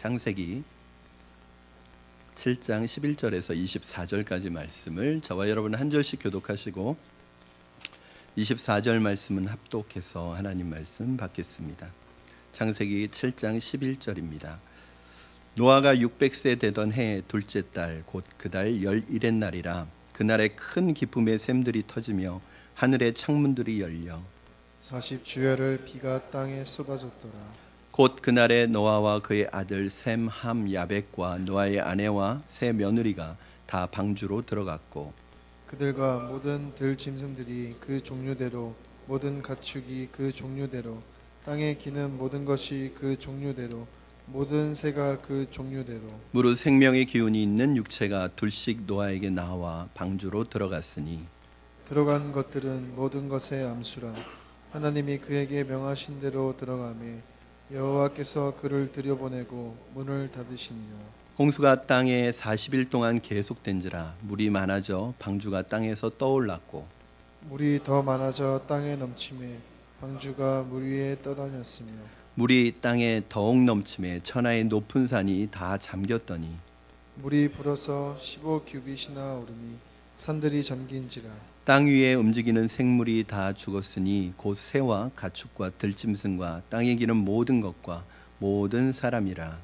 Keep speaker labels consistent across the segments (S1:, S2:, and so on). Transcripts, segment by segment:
S1: 창세기 7장 11절에서 24절까지 말씀을 저와 여러분 한 절씩 교독하시고 24절 말씀은 합독해서 하나님 말씀 받겠습니다. 창세기 7장 11절입니다. 노아가 600세 되던 해 둘째 달 곧 그달 11의 날이라. 그날에 큰 기쁨의 샘들이 터지며 하늘의 창문들이 열려
S2: 40주야를 비가 땅에 쏟아졌더라.
S1: 곧 그날에 노아와 그의 아들 셈, 함, 야벳과 노아의 아내와 세 며느리가 다 방주로 들어갔고
S2: 그들과 모든 들짐승들이 그 종류대로 모든 가축이 그 종류대로 땅에 기는 모든 것이 그 종류대로 모든 새가 그 종류대로
S1: 무릇 생명의 기운이 있는 육체가 둘씩 노아에게 나와 방주로 들어갔으니
S2: 들어간 것들은 모든 것의 암수라. 하나님이 그에게 명하신 대로 들어가매 여호와께서 그를 들여보내고 문을 닫으시니라.
S1: 홍수가 땅에 40일 동안 계속된지라. 물이 많아져 방주가 땅에서 떠올랐고
S2: 물이 더 많아져 땅에 넘치매 방주가 물 위에 떠다녔으며
S1: 물이 땅에 더욱 넘침에 천하의 높은 산이 다 잠겼더니
S2: 물이 불어서 15규빗이나 오르니 산들이 잠긴지라.
S1: 땅 위에 움직이는 생물이 다 죽었으니 곧 새와 가축과 들짐승과 땅에 기는 모든 것과 모든 사람이라.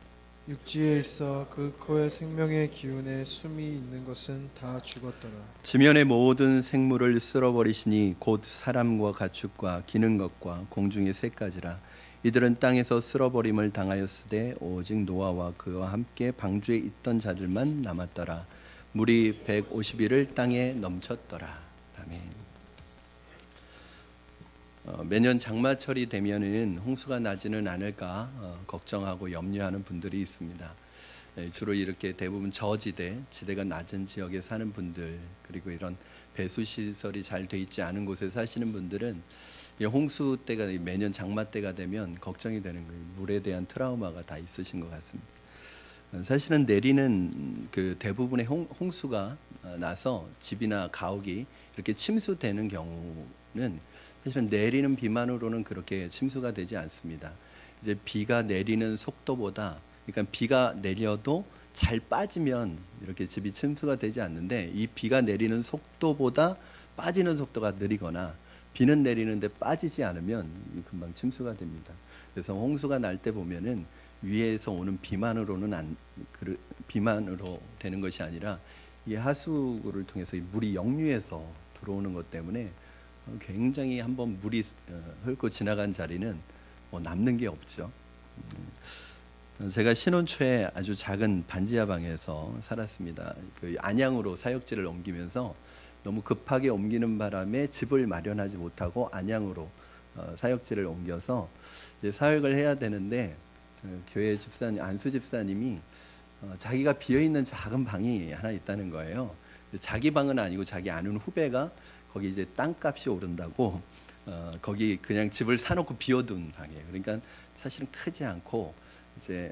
S2: 육지에 있어 그 코에 생명의 기운에 숨이 있는 것은 다 죽었더라.
S1: 지면의 모든 생물을 쓸어버리시니 곧 사람과 가축과 기는 것과 공중의 새까지라. 이들은 땅에서 쓸어버림을 당하였으되 오직 노아와 그와 함께 방주에 있던 자들만 남았더라. 물이 150일을 땅에 넘쳤더라. 아멘. 매년 장마철이 되면은 홍수가 나지는 않을까 걱정하고 염려하는 분들이 있습니다. 주로 이렇게 대부분 저지대, 지대가 낮은 지역에 사는 분들, 그리고 이런 배수 시설이 잘 돼 있지 않은 곳에 사시는 분들은 홍수 때가 매년 장마 때가 되면 걱정이 되는 거예요. 물에 대한 트라우마가 다 있으신 것 같습니다. 사실은 내리는 그 대부분의 홍수가 나서 집이나 가옥이 이렇게 침수되는 경우는 사실은 내리는 비만으로는 그렇게 침수가 되지 않습니다. 이제 비가 내리는 속도보다, 그러니까 비가 내려도 잘 빠지면 이렇게 집이 침수가 되지 않는데, 이 비가 내리는 속도보다 빠지는 속도가 느리거나 비는 내리는데 빠지지 않으면 금방 침수가 됩니다. 그래서 홍수가 날 때 보면은 위에서 오는 비만으로는 비만으로 되는 것이 아니라 이 하수구를 통해서 이 물이 역류해서 들어오는 것 때문에 굉장히 한번 물이 훑고 지나간 자리는 남는 게 없죠. 제가 신혼 초에 아주 작은 반지하 방에서 살았습니다. 그 안양으로 사역지를 옮기면서 너무 급하게 옮기는 바람에 집을 마련하지 못하고 안양으로 사역지를 옮겨서 이제 사역을 해야 되는데 교회 집사님, 안수 집사님이 자기가 비어있는 작은 방이 하나 있다는 거예요. 자기 방은 아니고 자기 아는 후배가 거기 이제 땅값이 오른다고 거기 그냥 집을 사놓고 비워둔 방이에요. 그러니까 사실은 크지 않고 이제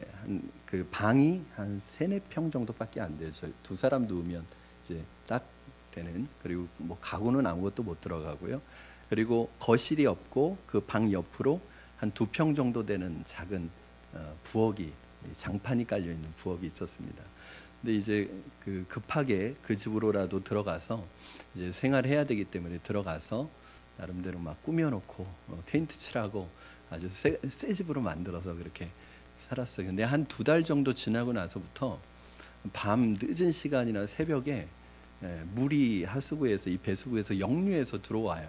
S1: 그 방이 한 3-4평 정도밖에 안 돼요. 두 사람 누우면 이제 딱 되는. 그리고 뭐 가구는 아무것도 못 들어가고요. 그리고 거실이 없고 그 방 옆으로 한 2평 정도 되는 작은 부엌이, 장판이 깔려 있는 부엌이 있었습니다. 근데 이제 그 급하게 그 집으로라도 들어가서 이제 생활해야 되기 때문에 들어가서 나름대로 막 꾸며놓고 페인트 칠하고 아주 새 집으로 만들어서 그렇게 살았어요. 근데 한 2달 정도 지나고 나서부터 밤 늦은 시간이나 새벽에 물이 하수구에서, 이 배수구에서 역류해서 들어와요.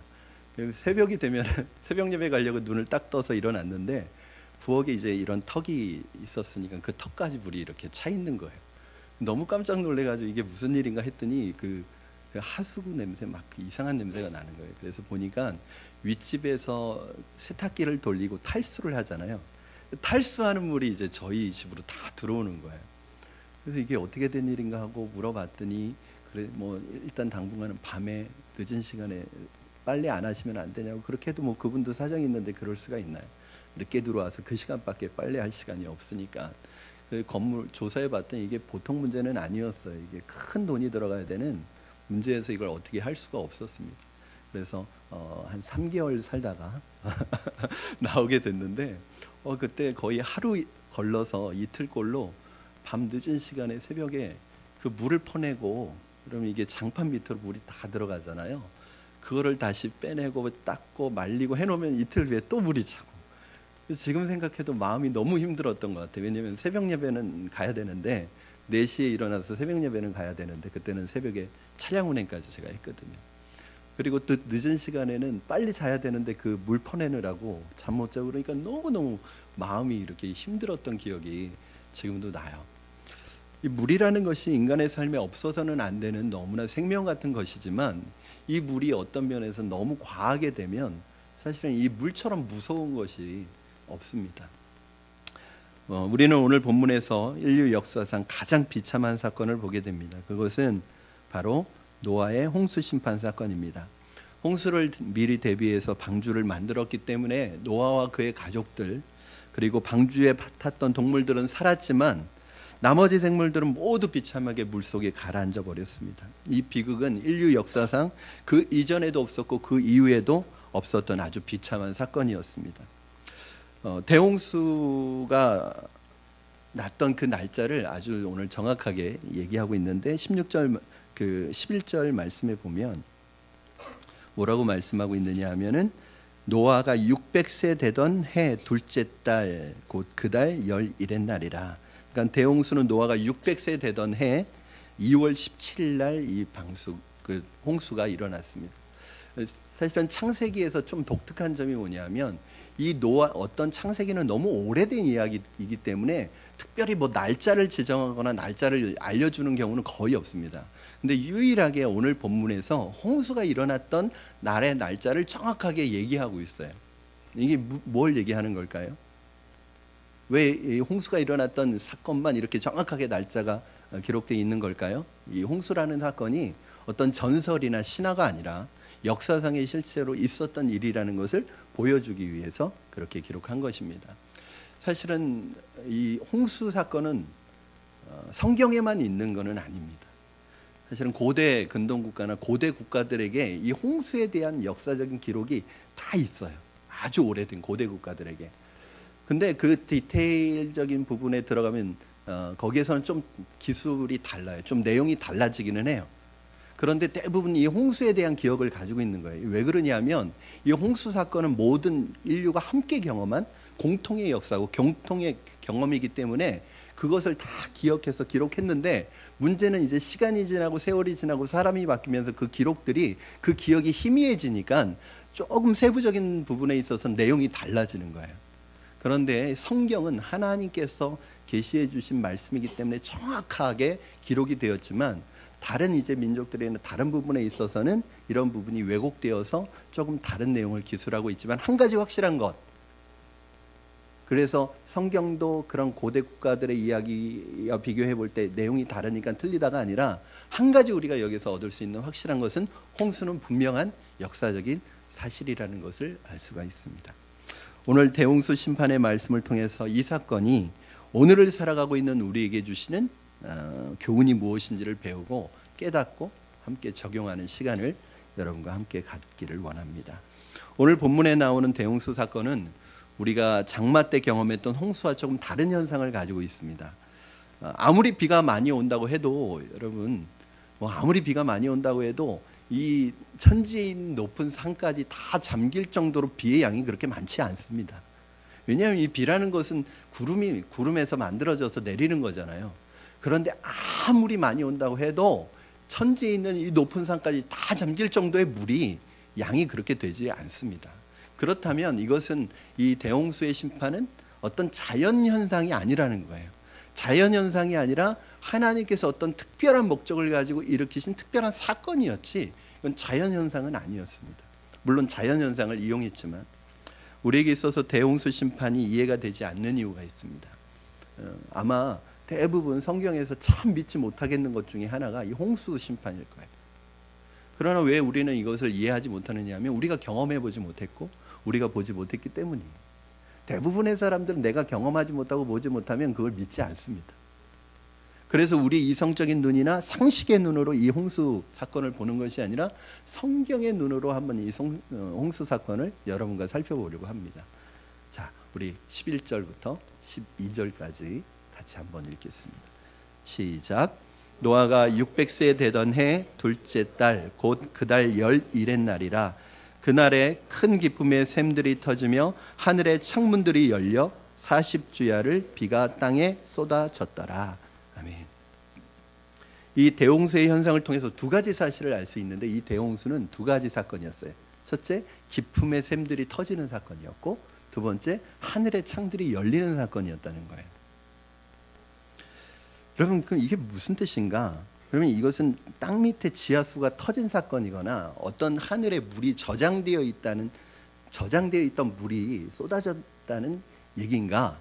S1: 새벽이 되면 새벽 예배 가려고 눈을 딱 떠서 일어났는데 부엌에 이제 이런 턱이 있었으니까 그 턱까지 물이 이렇게 차 있는 거예요. 너무 깜짝 놀래가지고 이게 무슨 일인가 했더니 그 하수구 냄새, 막 이상한 냄새가 나는 거예요. 그래서 보니까 윗집에서 세탁기를 돌리고 탈수를 하잖아요. 탈수하는 물이 이제 저희 집으로 다 들어오는 거예요. 그래서 이게 어떻게 된 일인가 하고 물어봤더니, 그래 뭐 일단 당분간은 밤에 늦은 시간에 빨래 안 하시면 안 되냐고. 그렇게 해도 뭐 그분도 사정이 있는데 그럴 수가 있나요? 늦게 들어와서 그 시간밖에 빨래할 시간이 없으니까. 그 건물 조사해 봤더니 이게 보통 문제는 아니었어요. 이게 큰 돈이 들어가야 되는 문제에서 이걸 어떻게 할 수가 없었습니다. 그래서 한 3개월 살다가 나오게 됐는데 그때 거의 하루 걸러서 이틀꼴로 밤 늦은 시간에 새벽에 그 물을 퍼내고, 그러면 이게 장판 밑으로 물이 다 들어가잖아요. 그거를 다시 빼내고 닦고 말리고 해놓으면 이틀 후에 또 물이 차고. 지금 생각해도 마음이 너무 힘들었던 것 같아요. 왜냐하면 새벽 예배는 가야 되는데 4시에 일어나서 새벽 예배는 가야 되는데 그때는 새벽에 차량 운행까지 제가 했거든요. 그리고 또 늦은 시간에는 빨리 자야 되는데 그 물 퍼내느라고 잠 못 자고, 그러니까 너무너무 마음이 이렇게 힘들었던 기억이 지금도 나요. 이 물이라는 것이 인간의 삶에 없어서는 안 되는 너무나 생명 같은 것이지만, 이 물이 어떤 면에서 너무 과하게 되면 사실은 이 물처럼 무서운 것이 없습니다. 우리는 오늘 본문에서 인류 역사상 가장 비참한 사건을 보게 됩니다. 그것은 바로 노아의 홍수 심판 사건입니다. 홍수를 미리 대비해서 방주를 만들었기 때문에 노아와 그의 가족들, 그리고 방주에 탔던 동물들은 살았지만 나머지 생물들은 모두 비참하게 물속에 가라앉아 버렸습니다. 이 비극은 인류 역사상 그 이전에도 없었고 그 이후에도 없었던 아주 비참한 사건이었습니다. 대홍수가 났던 그 날짜를 아주 오늘 정확하게 얘기하고 있는데 11절 말씀에 보면 뭐라고 말씀하고 있느냐 하면은 노아가 600세 되던 해 둘째 달 곧 그달 11의 날이라. 그러니까 대홍수는 노아가 600세 되던 해 2월 17일 날 이 그 홍수가 일어났습니다. 사실은 창세기에서 좀 독특한 점이 뭐냐면 이 노아, 어떤 창세기는 너무 오래된 이야기이기 때문에 특별히 뭐 날짜를 지정하거나 날짜를 알려주는 경우는 거의 없습니다. 근데 유일하게 오늘 본문에서 홍수가 일어났던 날의 날짜를 정확하게 얘기하고 있어요. 이게 뭘 얘기하는 걸까요? 왜 이 홍수가 일어났던 사건만 이렇게 정확하게 날짜가 기록되어 있는 걸까요? 이 홍수라는 사건이 어떤 전설이나 신화가 아니라 역사상에 실제로 있었던 일이라는 것을 보여주기 위해서 그렇게 기록한 것입니다. 사실은 이 홍수 사건은 성경에만 있는 것은 아닙니다. 사실은 고대 근동국가나 고대 국가들에게 이 홍수에 대한 역사적인 기록이 다 있어요. 아주 오래된 고대 국가들에게. 근데 그 디테일적인 부분에 들어가면 거기에서는 좀 기술이 달라요. 좀 내용이 달라지기는 해요. 그런데 대부분 이 홍수에 대한 기억을 가지고 있는 거예요. 왜 그러냐면 이 홍수 사건은 모든 인류가 함께 경험한 공통의 역사고 공통의 경험이기 때문에 그것을 다 기억해서 기록했는데, 문제는 이제 시간이 지나고 세월이 지나고 사람이 바뀌면서 그 기록들이, 그 기억이 희미해지니까 조금 세부적인 부분에 있어서 내용이 달라지는 거예요. 그런데 성경은 하나님께서 계시해 주신 말씀이기 때문에 정확하게 기록이 되었지만, 다른 이제 민족들에는 다른 부분에 있어서는 이런 부분이 왜곡되어서 조금 다른 내용을 기술하고 있지만, 한 가지 확실한 것, 그래서 성경도 그런 고대 국가들의 이야기와 비교해 볼 때 내용이 다르니까 틀리다가 아니라, 한 가지 우리가 여기서 얻을 수 있는 확실한 것은 홍수는 분명한 역사적인 사실이라는 것을 알 수가 있습니다. 오늘 대홍수 심판의 말씀을 통해서 이 사건이 오늘을 살아가고 있는 우리에게 주시는 교훈이 무엇인지를 배우고 깨닫고 함께 적용하는 시간을 여러분과 함께 갖기를 원합니다. 오늘 본문에 나오는 대홍수 사건은 우리가 장마 때 경험했던 홍수와 조금 다른 현상을 가지고 있습니다. 아무리 비가 많이 온다고 해도, 여러분, 아무리 비가 많이 온다고 해도 이 천지에 있는 높은 산까지 다 잠길 정도로 비의 양이 그렇게 많지 않습니다. 왜냐하면 이 비라는 것은 구름에서 만들어져서 내리는 거잖아요. 그런데 아무리 많이 온다고 해도 천지에 있는 이 높은 산까지 다 잠길 정도의 물이 양이 그렇게 되지 않습니다. 그렇다면 이것은, 이 대홍수의 심판은 어떤 자연현상이 아니라는 거예요. 자연현상이 아니라 하나님께서 어떤 특별한 목적을 가지고 일으키신 특별한 사건이었지, 이건 자연현상은 아니었습니다. 물론 자연현상을 이용했지만 우리에게 있어서 대홍수 심판이 이해가 되지 않는 이유가 있습니다. 아마 대부분 성경에서 참 믿지 못하겠는 것 중에 하나가 이 홍수 심판일 거예요. 그러나 왜 우리는 이것을 이해하지 못하느냐 하면, 우리가 경험해 보지 못했고 우리가 보지 못했기 때문이에요. 대부분의 사람들은 내가 경험하지 못하고 보지 못하면 그걸 믿지 않습니다. 그래서 우리 이성적인 눈이나 상식의 눈으로 이 홍수 사건을 보는 것이 아니라 성경의 눈으로 한번 이 홍수 사건을 여러분과 살펴보려고 합니다. 자, 우리 11절부터 12절까지 같이 한번 읽겠습니다. 시작. 노아가 600세 되던 해 둘째 달 곧 그달 11의 날이라. 그날에 큰 기쁨의 샘들이 터지며 하늘의 창문들이 열려 40주야를 비가 땅에 쏟아졌더라. 아멘. 이 대홍수의 현상을 통해서 두 가지 사실을 알 수 있는데, 이 대홍수는 두 가지 사건이었어요. 첫째, 기쁨의 샘들이 터지는 사건이었고, 두 번째, 하늘의 창들이 열리는 사건이었다는 거예요. 여러분, 그럼 이게 무슨 뜻인가? 그러면 이것은 땅 밑에 지하수가 터진 사건이거나 어떤 하늘에 물이 저장되어 있던 물이 쏟아졌다는 얘기인가?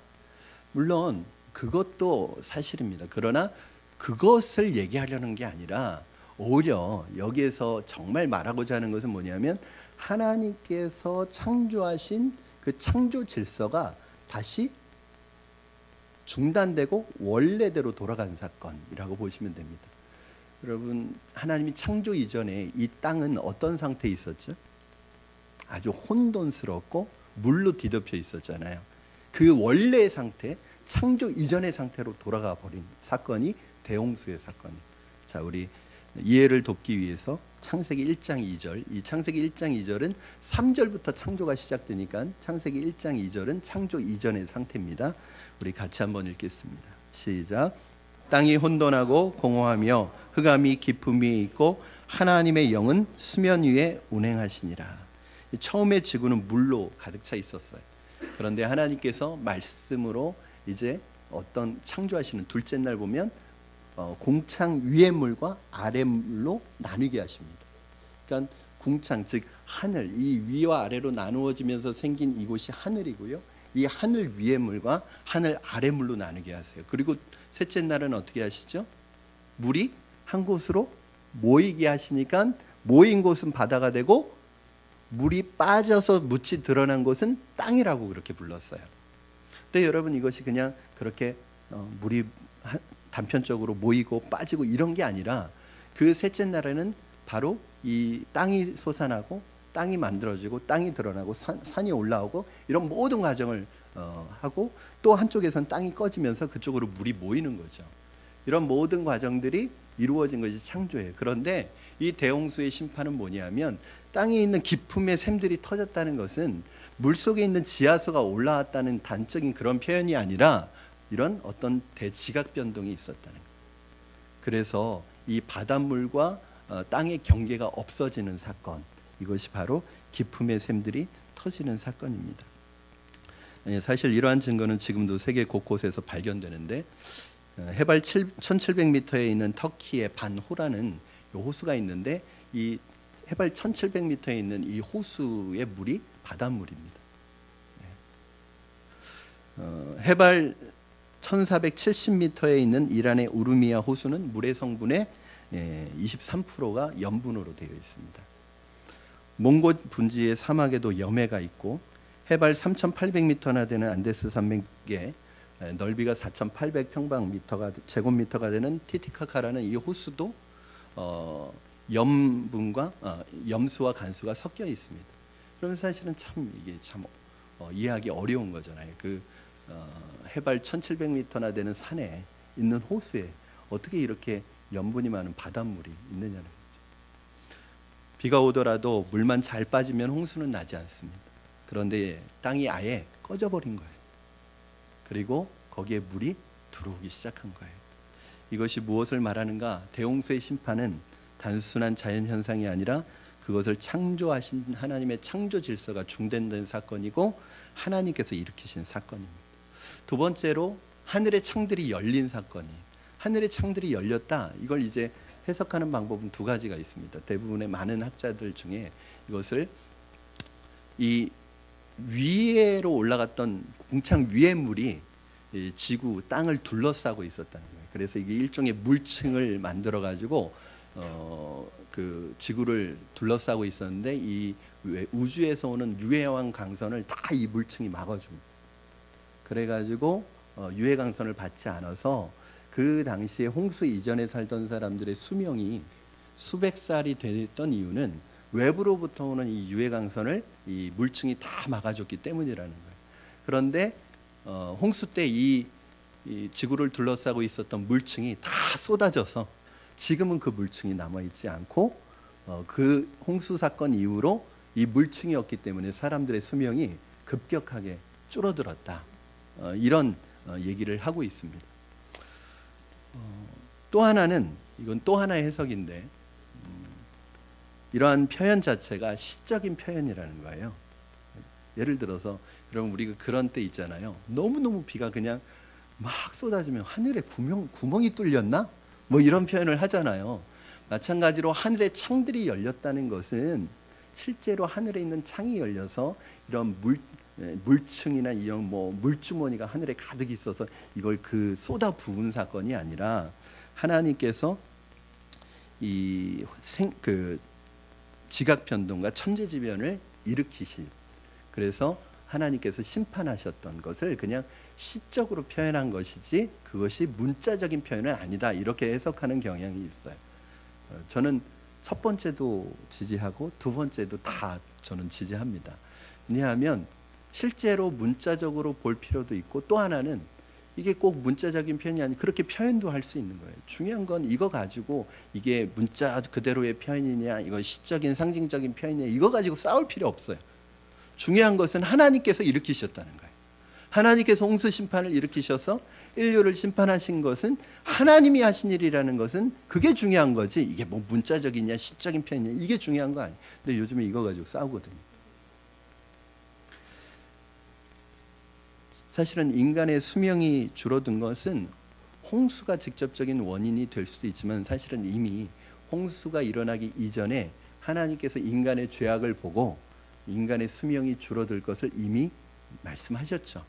S1: 물론 그것도 사실입니다. 그러나 그것을 얘기하려는 게 아니라 오히려 여기에서 정말 말하고자 하는 것은 뭐냐면, 하나님께서 창조하신 그 창조 질서가 다시 중단되고 원래대로 돌아간 사건이라고 보시면 됩니다. 여러분, 하나님이 창조 이전에 이 땅은 어떤 상태에 있었죠? 아주 혼돈스럽고 물로 뒤덮여 있었잖아요. 그 원래의 상태, 창조 이전의 상태로 돌아가 버린 사건이 대홍수의 사건이에요. 자, 우리 이해를 돕기 위해서 창세기 1장 2절, 이 창세기 1장 2절은 3절부터 창조가 시작되니까 창세기 1장 2절은 창조 이전의 상태입니다. 우리 같이 한번 읽겠습니다. 시작. 땅이 혼돈하고 공허하며 흑암이 깊음이 있고 하나님의 영은 수면 위에 운행하시니라. 처음에 지구는 물로 가득 차 있었어요. 그런데 하나님께서 말씀으로 이제 어떤 창조하시는 둘째 날 보면 공창 위의 물과 아래 물로 나누게 하십니다. 그러니까 궁창, 즉 하늘, 이 위와 아래로 나누어지면서 생긴 이곳이 하늘이고요. 이 하늘 위의 물과 하늘 아래 물로 나누게 하세요. 그리고 셋째 날은 어떻게 하시죠? 물이 한 곳으로 모이게 하시니까 모인 곳은 바다가 되고 물이 빠져서 묻이 드러난 곳은 땅이라고 그렇게 불렀어요. 근데 여러분, 이것이 그냥 그렇게 물이 단편적으로 모이고 빠지고 이런 게 아니라, 그 셋째 날에는 바로 이 땅이 솟아나고 땅이 만들어지고 땅이 드러나고 산이 올라오고 이런 모든 과정을 하고, 또 한쪽에선 땅이 꺼지면서 그쪽으로 물이 모이는 거죠. 이런 모든 과정들이 이루어진 것이 창조예요. 그런데 이 대홍수의 심판은 뭐냐면, 땅에 있는 기품의 샘들이 터졌다는 것은 물속에 있는 지하수가 올라왔다는 단적인 그런 표현이 아니라 이런 어떤 대지각 변동이 있었다는 거예요. 그래서 이 바닷물과 땅의 경계가 없어지는 사건, 이것이 바로 기품의 샘들이 터지는 사건입니다. 사실 이러한 증거는 지금도 세계 곳곳에서 발견되는데, 해발 1700m에 있는 터키의 반호라는 호수가 있는데, 이 해발 1700m에 있는 이 호수의 물이 바닷물입니다. 해발 1470m에 있는 이란의 우르미아 호수는 물의 성분의 23%가 염분으로 되어 있습니다. 몽고 분지의 사막에도 염해가 있고, 해발 3800m나 되는 안데스 산맥의 넓이가 4800제곱미터가 되는 티티카카라는 이 호수도 염분과 염수와 간수가 섞여 있습니다. 그러면 사실은 참 이게 참 이해하기 어려운 거잖아요. 그 해발 1700m나 되는 산에 있는 호수에 어떻게 이렇게 염분이 많은 바닷물이 있느냐는 거죠. 비가 오더라도 물만 잘 빠지면 홍수는 나지 않습니다. 그런데 땅이 아예 꺼져버린 거예요. 그리고 거기에 물이 들어오기 시작한 거예요. 이것이 무엇을 말하는가? 대홍수의 심판은 단순한 자연현상이 아니라 그것을 창조하신 하나님의 창조 질서가 중단된 사건이고, 하나님께서 일으키신 사건입니다. 두 번째로, 하늘의 창들이 열린 사건이에요. 하늘의 창들이 열렸다, 이걸 이제 해석하는 방법은 두 가지가 있습니다. 대부분의 많은 학자들 중에 이것을 이 위에로 올라갔던 공창 위의 물이 지구, 땅을 둘러싸고 있었다는 거예요. 그래서 이게 일종의 물층을 만들어 가지고 그 지구를 둘러싸고 있었는데, 이 우주에서 오는 유해왕 강선을 다 이 물층이 막아줍니다. 그래가지고 유해 강선을 받지 않아서 그 당시에 홍수 이전에 살던 사람들의 수명이 수백 살이 됐던 이유는 외부로부터 오는 이 유해 강선을 이 물층이 다 막아줬기 때문이라는 거예요. 그런데 홍수 때 이 지구를 둘러싸고 있었던 물층이 다 쏟아져서 지금은 그 물층이 남아있지 않고 그 홍수 사건 이후로 이 물층이 없기 때문에 사람들의 수명이 급격하게 줄어들었다. 이런 얘기를 하고 있습니다. 또 하나는, 이건 또 하나의 해석인데, 이러한 표현 자체가 시적인 표현이라는 거예요. 예를 들어서 여러분, 우리가 그런 때 있잖아요. 너무너무 비가 그냥 막 쏟아지면 하늘에 구멍이 뚫렸나? 뭐 이런 표현을 하잖아요. 마찬가지로 하늘의 창들이 열렸다는 것은 실제로 하늘에 있는 창이 열려서 이런 물층이나 이런 뭐 물주머니가 하늘에 가득 있어서 이걸 그 쏟아 부은 사건이 아니라 하나님께서 그 지각 변동과 천재지변을 일으키신, 그래서 하나님께서 심판하셨던 것을 그냥 시적으로 표현한 것이지 그것이 문자적인 표현은 아니다, 이렇게 해석하는 경향이 있어요. 저는 첫 번째도 지지하고 두 번째도 다 저는 지지합니다. 왜냐하면 실제로 문자적으로 볼 필요도 있고, 또 하나는 이게 꼭 문자적인 표현이 아니고 그렇게 표현도 할 수 있는 거예요. 중요한 건 이거 가지고 이게 문자 그대로의 표현이냐, 이거 시적인 상징적인 표현이냐, 이거 가지고 싸울 필요 없어요. 중요한 것은 하나님께서 일으키셨다는 거예요. 하나님께서 홍수 심판을 일으키셔서 인류를 심판하신 것은 하나님이 하신 일이라는 것은 그게 중요한 거지, 이게 뭐 문자적이냐 시적인 표현이냐 이게 중요한 거 아니에요. 근데 요즘에 이거 가지고 싸우거든요. 사실은 인간의 수명이 줄어든 것은 홍수가 직접적인 원인이 될 수도 있지만, 사실은 이미 홍수가 일어나기 이전에 하나님께서 인간의 죄악을 보고 인간의 수명이 줄어들 것을 이미 말씀하셨죠.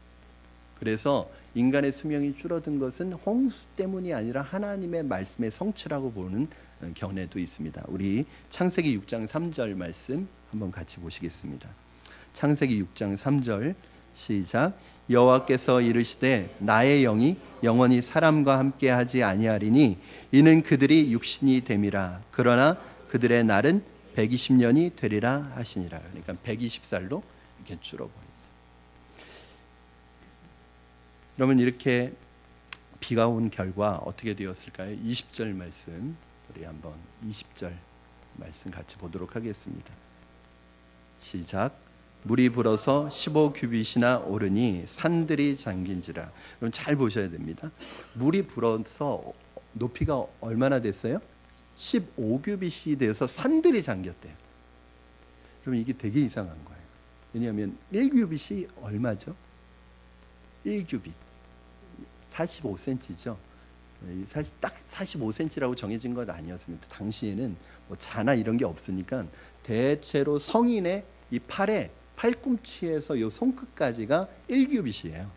S1: 그래서 인간의 수명이 줄어든 것은 홍수 때문이 아니라 하나님의 말씀의 성취라고 보는 견해도 있습니다. 우리 창세기 6장 3절 말씀 한번 같이 보시겠습니다. 창세기 6장 3절 시작. 여호와께서 이르시되 나의 영이 영원히 사람과 함께 하지 아니하리니 이는 그들이 육신이 됨이라. 그러나 그들의 날은 120년이 되리라 하시니라. 그러니까 120살로 이렇게 줄어버렸어요. 그러면 이렇게 비가 온 결과 어떻게 되었을까요? 20절 말씀, 우리 한번 20절 말씀 같이 보도록 하겠습니다. 시작. 물이 불어서 15규빗이나 오르니 산들이 잠긴지라. 그럼 잘 보셔야 됩니다. 물이 불어서 높이가 얼마나 됐어요? 15규빗이 돼서 산들이 잠겼대요. 그럼 이게 되게 이상한 거예요. 왜냐하면 1규빗이 얼마죠? 1규빗 45cm죠. 사실 딱 45cm라고 정해진 건 아니었습니다. 당시에는 뭐 자나 이런 게 없으니까 대체로 성인의 이 팔꿈치에서 요 손끝까지가 1규빗이에요.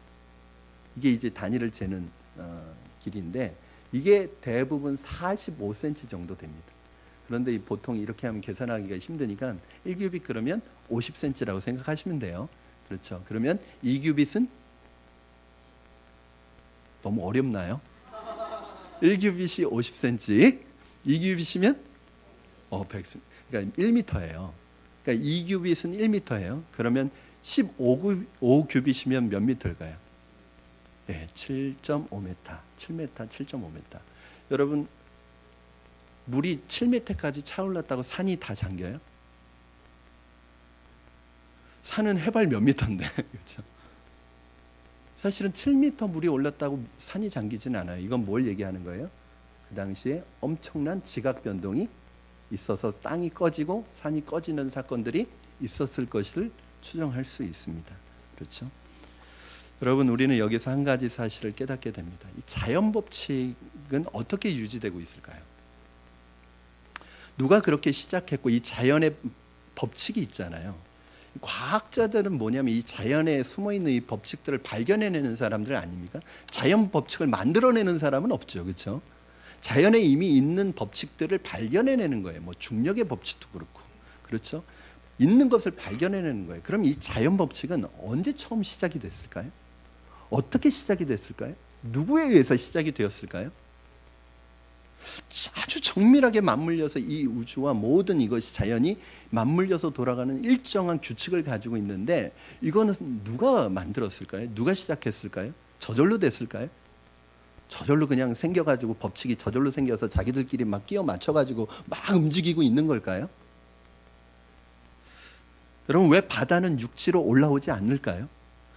S1: 이게 이제 단위를 재는 길인데 이게 대부분 45cm 정도 됩니다. 그런데 보통 이렇게 하면 계산하기가 힘드니까 1규빗 그러면 50cm라고 생각하시면 돼요. 그렇죠. 그러면 2규빗은 너무 어렵나요? 1규빗이 50cm, 2규빗이면 100cm, 그러니까 1m예요. 그러니까 2규빗은 1m예요. 그러면 15규빗이면 몇 미터일까요? 네, 7.5m, 7m, 7.5m. 여러분, 물이 7m까지 차올랐다고 산이 다 잠겨요? 산은 해발 몇 미터인데, 그렇죠? 사실은 7m 물이 올랐다고 산이 잠기진 않아요. 이건 뭘 얘기하는 거예요? 그 당시에 엄청난 지각 변동이 있어서 땅이 꺼지고 산이 꺼지는 사건들이 있었을 것을 추정할 수 있습니다. 그렇죠? 여러분, 우리는 여기서 한 가지 사실을 깨닫게 됩니다. 이 자연 법칙은 어떻게 유지되고 있을까요? 누가 그렇게 시작했고, 이 자연의 법칙이 있잖아요. 과학자들은 뭐냐면 이 자연에 숨어있는 이 법칙들을 발견해내는 사람들 아닙니까? 자연 법칙을 만들어내는 사람은 없죠. 그렇죠? 자연에 이미 있는 법칙들을 발견해내는 거예요. 뭐 중력의 법칙도 그렇고, 그렇죠? 있는 것을 발견해내는 거예요. 그럼 이 자연 법칙은 언제 처음 시작이 됐을까요? 어떻게 시작이 됐을까요? 누구에 의해서 시작이 되었을까요? 아주 정밀하게 맞물려서 이 우주와 모든 이것이 자연이 맞물려서 돌아가는 일정한 규칙을 가지고 있는데 이거는 누가 만들었을까요? 누가 시작했을까요? 저절로 됐을까요? 저절로 그냥 생겨가지고 법칙이 저절로 생겨서 자기들끼리 막 끼워 맞춰가지고 막 움직이고 있는 걸까요? 여러분 왜 바다는 육지로 올라오지 않을까요?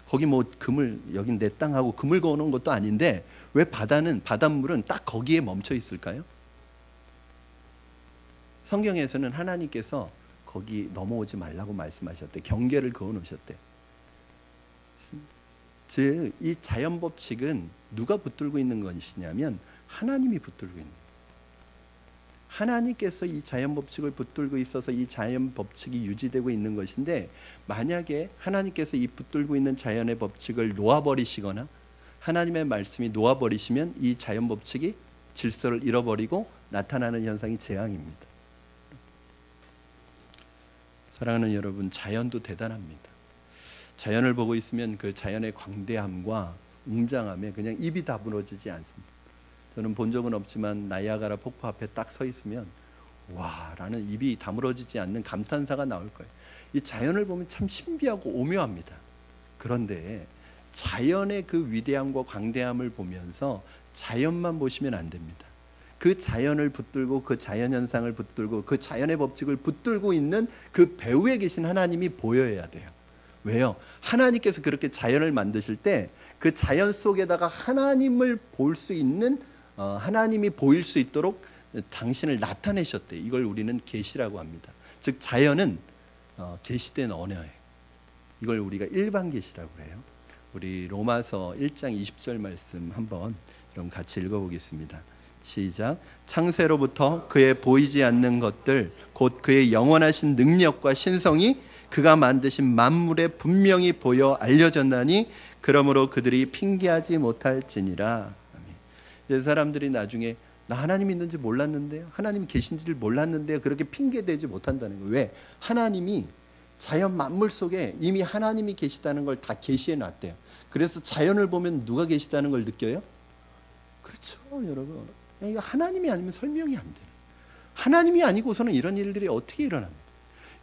S1: 거기 뭐 그물 여긴 내 땅하고 그물 그어놓은 것도 아닌데 왜 바닷물은 딱 거기에 멈춰 있을까요? 성경에서는 하나님께서 거기 넘어오지 말라고 말씀하셨대. 경계를 그어 놓으셨대. 즉 이 자연 법칙은 누가 붙들고 있는 것이냐면 하나님이 붙들고 있는 거예요. 하나님께서 이 자연 법칙을 붙들고 있어서 이 자연 법칙이 유지되고 있는 것인데 만약에 하나님께서 이 붙들고 있는 자연의 법칙을 놓아버리시거나 하나님의 말씀이 놓아버리시면 이 자연 법칙이 질서를 잃어버리고 나타나는 현상이 재앙입니다. 사랑하는 여러분, 자연도 대단합니다. 자연을 보고 있으면 그 자연의 광대함과 웅장함에 그냥 입이 다물어지지 않습니다. 저는 본 적은 없지만 나이아가라 폭포 앞에 딱 서 있으면 와 라는 입이 다물어지지 않는 감탄사가 나올 거예요. 이 자연을 보면 참 신비하고 오묘합니다. 그런데 자연의 그 위대함과 광대함을 보면서 자연만 보시면 안 됩니다. 그 자연을 붙들고 그 자연현상을 붙들고 그 자연의 법칙을 붙들고 있는 그 배후에 계신 하나님이 보여야 돼요. 왜요? 하나님께서 그렇게 자연을 만드실 때 그 자연 속에다가 하나님을 볼 수 있는 하나님이 보일 수 있도록 당신을 나타내셨대. 이걸 우리는 계시라고 합니다. 즉 자연은 계시된 언어예요. 이걸 우리가 일반 계시라고 해요. 우리 로마서 1장 20절 말씀 한번 그럼 같이 읽어보겠습니다. 시작. 창세로부터 그의 보이지 않는 것들 곧 그의 영원하신 능력과 신성이 그가 만드신 만물에 분명히 보여 알려졌나니 그러므로 그들이 핑계하지 못할지니라. 이제 사람들이 나중에 나 하나님 있는지 몰랐는데요, 하나님이 계신지를 몰랐는데요, 그렇게 핑계대지 못한다는 거예요. 왜? 하나님이 자연 만물 속에 이미 하나님이 계시다는 걸 다 계시해 놨대요. 그래서 자연을 보면 누가 계시다는 걸 느껴요? 그렇죠, 여러분. 이거 하나님이 아니면 설명이 안 돼요. 하나님이 아니고서는 이런 일들이 어떻게 일어납니까?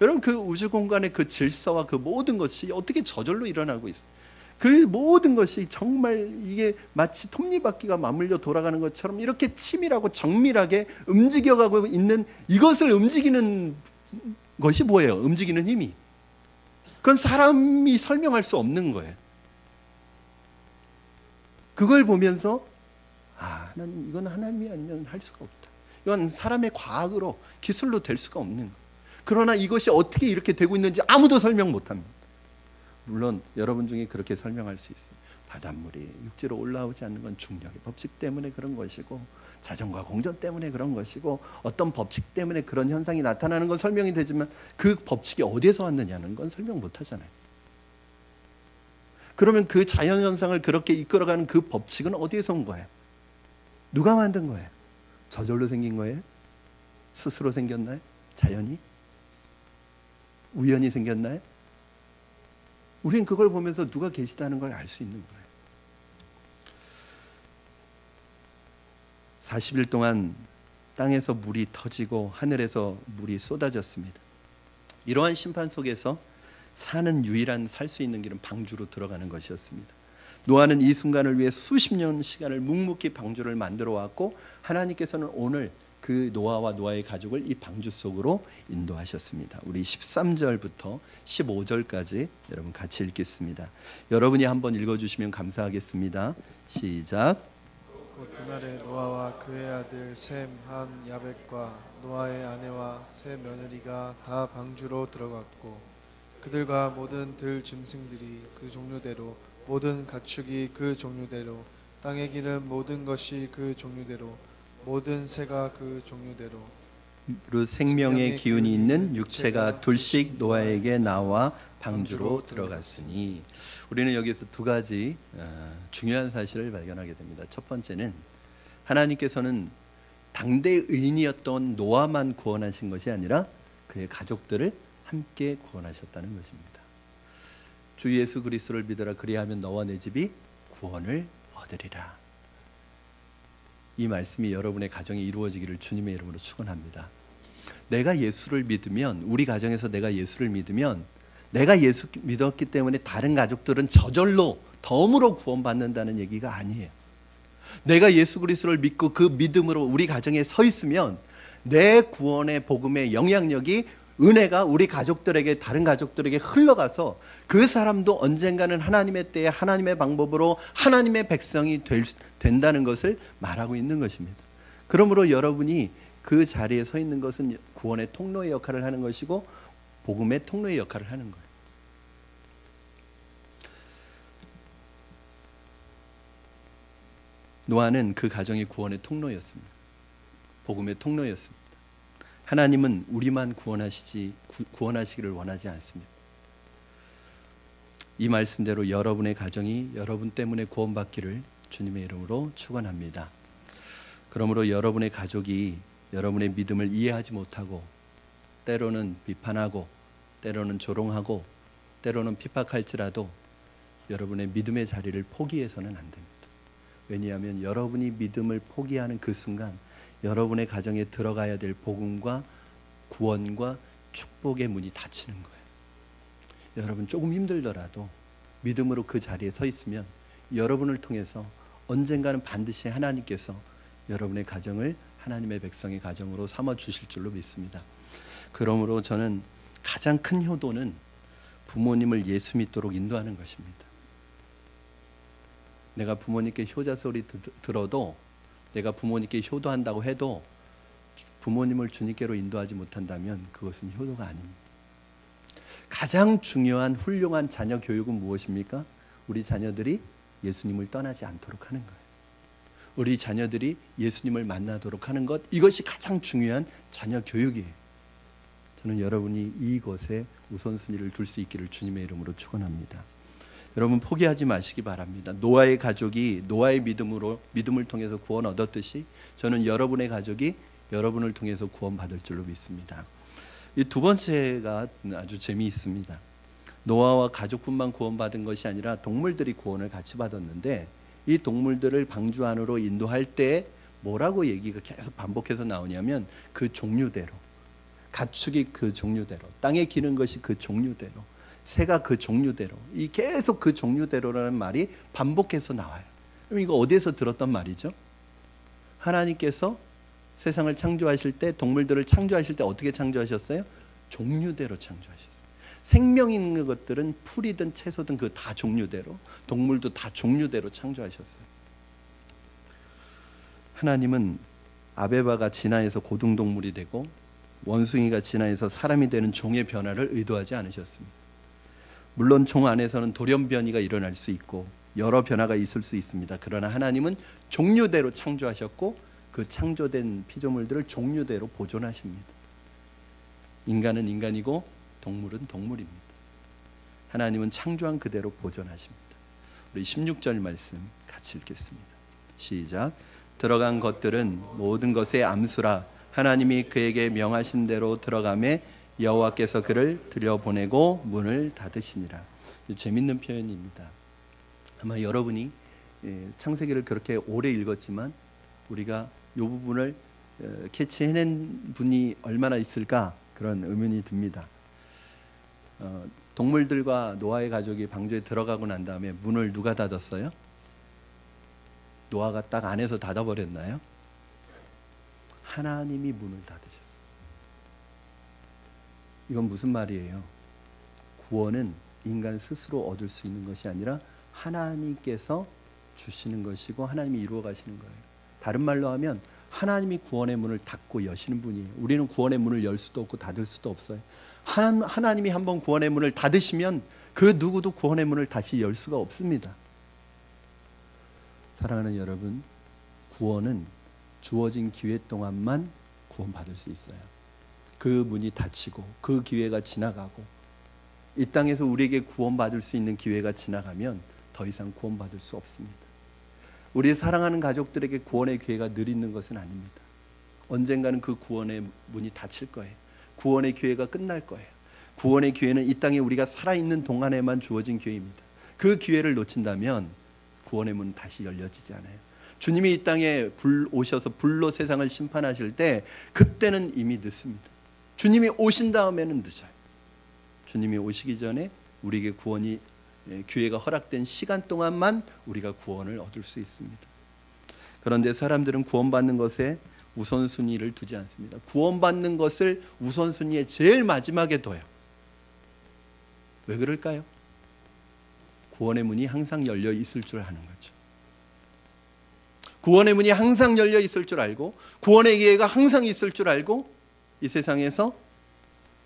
S1: 여러분 그 우주 공간의 그 질서와 그 모든 것이 어떻게 저절로 일어나고 있어요? 그 모든 것이 정말 이게 마치 톱니바퀴가 맞물려 돌아가는 것처럼 이렇게 치밀하고 정밀하게 움직여가고 있는 이것을 움직이는 것이 뭐예요? 움직이는 힘이. 그건 사람이 설명할 수 없는 거예요. 그걸 보면서 하나님, 이건 하나님이 아니면 할 수가 없다. 이건 사람의 과학으로 기술로 될 수가 없는 거예요. 그러나 이것이 어떻게 이렇게 되고 있는지 아무도 설명 못합니다. 물론 여러분 중에 그렇게 설명할 수 있어요. 바닷물이 육지로 올라오지 않는 건 중력의 법칙 때문에 그런 것이고 자전과 공전 때문에 그런 것이고 어떤 법칙 때문에 그런 현상이 나타나는 건 설명이 되지만 그 법칙이 어디에서 왔느냐는 건 설명 못하잖아요. 그러면 그 자연현상을 그렇게 이끌어가는 그 법칙은 어디에서 온 거예요? 누가 만든 거예요? 저절로 생긴 거예요? 스스로 생겼나요? 자연이? 우연히 생겼나요? 우린 그걸 보면서 누가 계시다는 걸 알 수 있는 거예요. 40일 동안 땅에서 물이 터지고 하늘에서 물이 쏟아졌습니다. 이러한 심판 속에서 사는 유일한 살 수 있는 길은 방주로 들어가는 것이었습니다. 노아는 이 순간을 위해 수십 년 시간을 묵묵히 방주를 만들어 왔고 하나님께서는 오늘 그 노아와 노아의 가족을 이 방주 속으로 인도하셨습니다. 우리 13절부터 15절까지 여러분 같이 읽겠습니다. 여러분이 한번 읽어주시면 감사하겠습니다. 시작.
S2: 곧 그날에 노아와 그의 아들 셈, 한, 야벳과 노아의 아내와 세 며느리가 다 방주로 들어갔고 그들과 모든 들 짐승들이 그 종류대로 모든 가축이 그 종류대로 땅에 기는 모든 것이 그 종류대로 모든 새가 그 종류대로
S1: 생명의 기운이 있는 육체가 둘씩 노아에게 나와 방주로 들어갔으니 우리는 여기서 두 가지 중요한 사실을 발견하게 됩니다. 첫 번째는 하나님께서는 당대 의인이었던 노아만 구원하신 것이 아니라 그의 가족들을 함께 구원하셨다는 것입니다. 주 예수 그리스도를 믿어라 그리하면 너와 내 집이 구원을 얻으리라. 이 말씀이 여러분의 가정에 이루어지기를 주님의 이름으로 축원합니다. 내가 예수를 믿으면, 우리 가정에서 내가 예수를 믿으면, 내가 예수 믿었기 때문에 다른 가족들은 저절로 덤으로 구원받는다는 얘기가 아니에요. 내가 예수 그리스도를 믿고 그 믿음으로 우리 가정에 서 있으면 내 구원의 복음의 영향력이, 은혜가 우리 가족들에게, 다른 가족들에게 흘러가서 그 사람도 언젠가는 하나님의 때에 하나님의 방법으로 하나님의 백성이 된다는 것을 말하고 있는 것입니다. 그러므로 여러분이 그 자리에 서 있는 것은 구원의 통로의 역할을 하는 것이고 복음의 통로의 역할을 하는 거예요. 노아는 그 가정이 구원의 통로였습니다. 복음의 통로였습니다. 하나님은 우리만 구원하시기를 원하지 않습니다. 이 말씀대로 여러분의 가정이 여러분 때문에 구원받기를 주님의 이름으로 축원합니다. 그러므로 여러분의 가족이 여러분의 믿음을 이해하지 못하고 때로는 비판하고 때로는 조롱하고 때로는 핍박할지라도 여러분의 믿음의 자리를 포기해서는 안 됩니다. 왜냐하면 여러분이 믿음을 포기하는 그 순간 여러분의 가정에 들어가야 될 복음과 구원과 축복의 문이 닫히는 거예요. 여러분 조금 힘들더라도 믿음으로 그 자리에 서 있으면 여러분을 통해서 언젠가는 반드시 하나님께서 여러분의 가정을 하나님의 백성의 가정으로 삼아 주실 줄로 믿습니다. 그러므로 저는 가장 큰 효도는 부모님을 예수 믿도록 인도하는 것입니다. 내가 부모님께 효자 소리 들어도, 내가 부모님께 효도한다고 해도 부모님을 주님께로 인도하지 못한다면 그것은 효도가 아닙니다. 가장 중요한 훌륭한 자녀 교육은 무엇입니까? 우리 자녀들이 예수님을 떠나지 않도록 하는 거예요. 우리 자녀들이 예수님을 만나도록 하는 것, 이것이 가장 중요한 자녀 교육이에요. 저는 여러분이 이것에 우선순위를 둘 수 있기를 주님의 이름으로 축원합니다. 여러분 포기하지 마시기 바랍니다. 노아의 가족이 노아의 믿음을 통해서 구원 얻었듯이 저는 여러분의 가족이 여러분을 통해서 구원받을 줄로 믿습니다. 이 두 번째가 아주 재미있습니다. 노아와 가족뿐만 구원받은 것이 아니라 동물들이 구원을 같이 받았는데, 이 동물들을 방주 안으로 인도할 때 뭐라고 얘기가 계속 반복해서 나오냐면 그 종류대로, 가축이 그 종류대로, 땅에 기는 것이 그 종류대로, 새가 그 종류대로, 이 계속 그 종류대로라는 말이 반복해서 나와요. 그럼 이거 어디에서 들었던 말이죠? 하나님께서 세상을 창조하실 때, 동물들을 창조하실 때 어떻게 창조하셨어요? 종류대로 창조하셨어요. 생명 있는 것들은 풀이든 채소든 그 다 종류대로, 동물도 다 종류대로 창조하셨어요. 하나님은 아베바가 진화해서 고등동물이 되고 원숭이가 진화해서 사람이 되는 종의 변화를 의도하지 않으셨습니다. 물론 종 안에서는 돌연변이가 일어날 수 있고 여러 변화가 있을 수 있습니다. 그러나 하나님은 종류대로 창조하셨고 그 창조된 피조물들을 종류대로 보존하십니다. 인간은 인간이고 동물은 동물입니다. 하나님은 창조한 그대로 보존하십니다. 우리 16절 말씀 같이 읽겠습니다. 시작. 들어간 것들은 모든 것의 암수라 하나님이 그에게 명하신 대로 들어가매 여호와께서 그를 들여보내고 문을 닫으시니라. 재밌는 표현입니다. 아마 여러분이 창세기를 그렇게 오래 읽었지만 우리가 이 부분을 캐치해낸 분이 얼마나 있을까 그런 의문이 듭니다. 동물들과 노아의 가족이 방주에 들어가고 난 다음에 문을 누가 닫았어요? 노아가 딱 안에서 닫아버렸나요? 하나님이 문을 닫으셨어요. 이건 무슨 말이에요? 구원은 인간 스스로 얻을 수 있는 것이 아니라 하나님께서 주시는 것이고 하나님이 이루어 가시는 거예요. 다른 말로 하면 하나님이 구원의 문을 닫고 여시는 분이에요. 우리는 구원의 문을 열 수도 없고 닫을 수도 없어요. 하나님이 한번 구원의 문을 닫으시면 그 누구도 구원의 문을 다시 열 수가 없습니다. 사랑하는 여러분, 구원은 주어진 기회 동안만 구원받을 수 있어요. 그 문이 닫히고 그 기회가 지나가고 이 땅에서 우리에게 구원받을 수 있는 기회가 지나가면 더 이상 구원받을 수 없습니다. 우리 사랑하는 가족들에게 구원의 기회가 늘 있는 것은 아닙니다. 언젠가는 그 구원의 문이 닫힐 거예요. 구원의 기회가 끝날 거예요. 구원의 기회는 이 땅에 우리가 살아있는 동안에만 주어진 기회입니다. 그 기회를 놓친다면 구원의 문은 다시 열려지지 않아요. 주님이 이 땅에 오셔서 불로 세상을 심판하실 때 그때는 이미 늦습니다. 주님이 오신 다음에는 늦어요. 주님이 오시기 전에 우리에게 구원이 기회가 허락된 시간 동안만 우리가 구원을 얻을 수 있습니다. 그런데 사람들은 구원받는 것에 우선순위를 두지 않습니다. 구원받는 것을 우선순위에 제일 마지막에 둬요. 왜 그럴까요? 구원의 문이 항상 열려 있을 줄 아는 거죠. 구원의 문이 항상 열려 있을 줄 알고 구원의 기회가 항상 있을 줄 알고 이 세상에서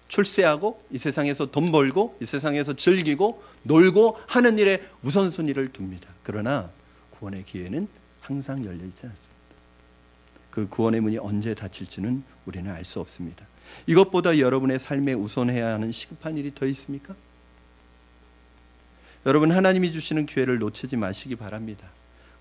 S1: 출세하고 이 세상에서 돈 벌고 이 세상에서 즐기고 놀고 하는 일에 우선순위를 둡니다. 그러나 구원의 기회는 항상 열려 있지 않습니다. 그 구원의 문이 언제 닫힐지는 우리는 알 수 없습니다. 이것보다 여러분의 삶에 우선해야 하는 시급한 일이 더 있습니까? 여러분, 하나님이 주시는 기회를 놓치지 마시기 바랍니다.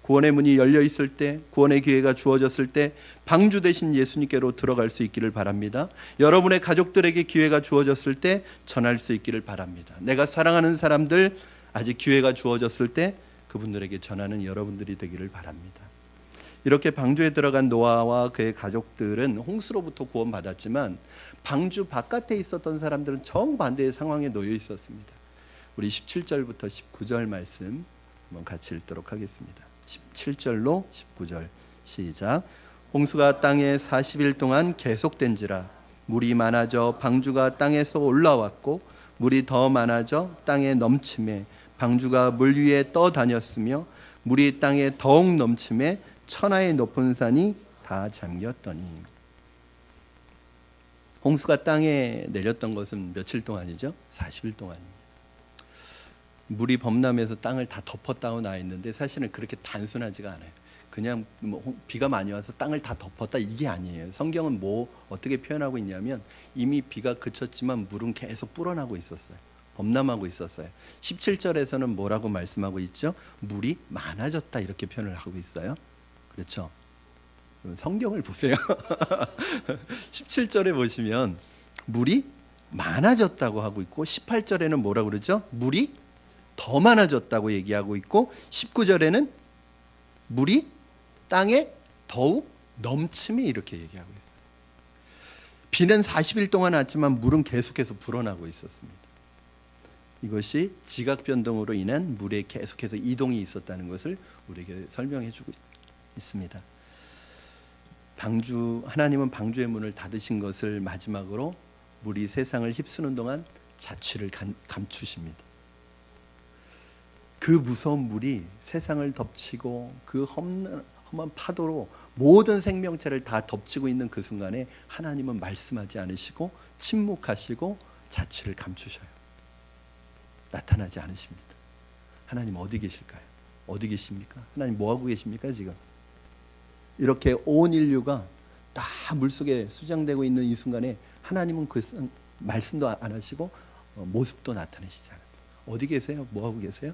S1: 구원의 문이 열려 있을 때, 구원의 기회가 주어졌을 때 방주 되신 예수님께로 들어갈 수 있기를 바랍니다. 여러분의 가족들에게 기회가 주어졌을 때 전할 수 있기를 바랍니다. 내가 사랑하는 사람들 아직 기회가 주어졌을 때 그분들에게 전하는 여러분들이 되기를 바랍니다. 이렇게 방주에 들어간 노아와 그의 가족들은 홍수로부터 구원받았지만 방주 바깥에 있었던 사람들은 정반대의 상황에 놓여 있었습니다. 우리 17절부터 19절 말씀 한번 같이 읽도록 하겠습니다. 17절로 19절 시작. 홍수가 땅에 40일 동안 계속된지라 물이 많아져 방주가 땅에서 올라왔고 물이 더 많아져 땅에 넘침에 방주가 물 위에 떠다녔으며 물이 땅에 더욱 넘침에 천하의 높은 산이 다 잠겼더니. 홍수가 땅에 내렸던 것은 며칠 동안이죠? 40일 동안입니다. 물이 범람해서 땅을 다 덮었다고 나와 있는데 사실은 그렇게 단순하지가 않아요. 그냥 비가 많이 와서 땅을 다 덮었다 이게 아니에요. 성경은 어떻게 표현하고 있냐면 이미 비가 그쳤지만 물은 계속 불어나고 있었어요. 범람하고 있었어요. 17절에서는 뭐라고 말씀하고 있죠? 물이 많아졌다 이렇게 표현을 하고 있어요. 그렇죠? 성경을 보세요. 17절에 보시면 물이 많아졌다고 하고 있고 18절에는 뭐라고 그러죠? 물이 더 많아졌다고 얘기하고 있고 19절에는 물이 땅에 더욱 넘침이 이렇게 얘기하고 있어요. 비는 40일 동안 왔지만 물은 계속해서 불어나고 있었습니다. 이것이 지각 변동으로 인한 물에 계속해서 이동이 있었다는 것을 우리에게 설명해 주고 있습니다. 하나님은 방주의 문을 닫으신 것을 마지막으로 물이 세상을 휩쓰는 동안 자취를 감추십니다. 그 무서운 물이 세상을 덮치고 그 험한 파도로 모든 생명체를 다 덮치고 있는 그 순간에 하나님은 말씀하지 않으시고 침묵하시고 자취를 감추셔요. 나타나지 않으십니다. 하나님 어디 계실까요? 어디 계십니까? 하나님 뭐하고 계십니까 지금? 이렇게 온 인류가 다 물속에 수장되고 있는 이 순간에 하나님은 그 말씀도 안 하시고 모습도 나타내시지 않았어요. 어디 계세요? 뭐하고 계세요?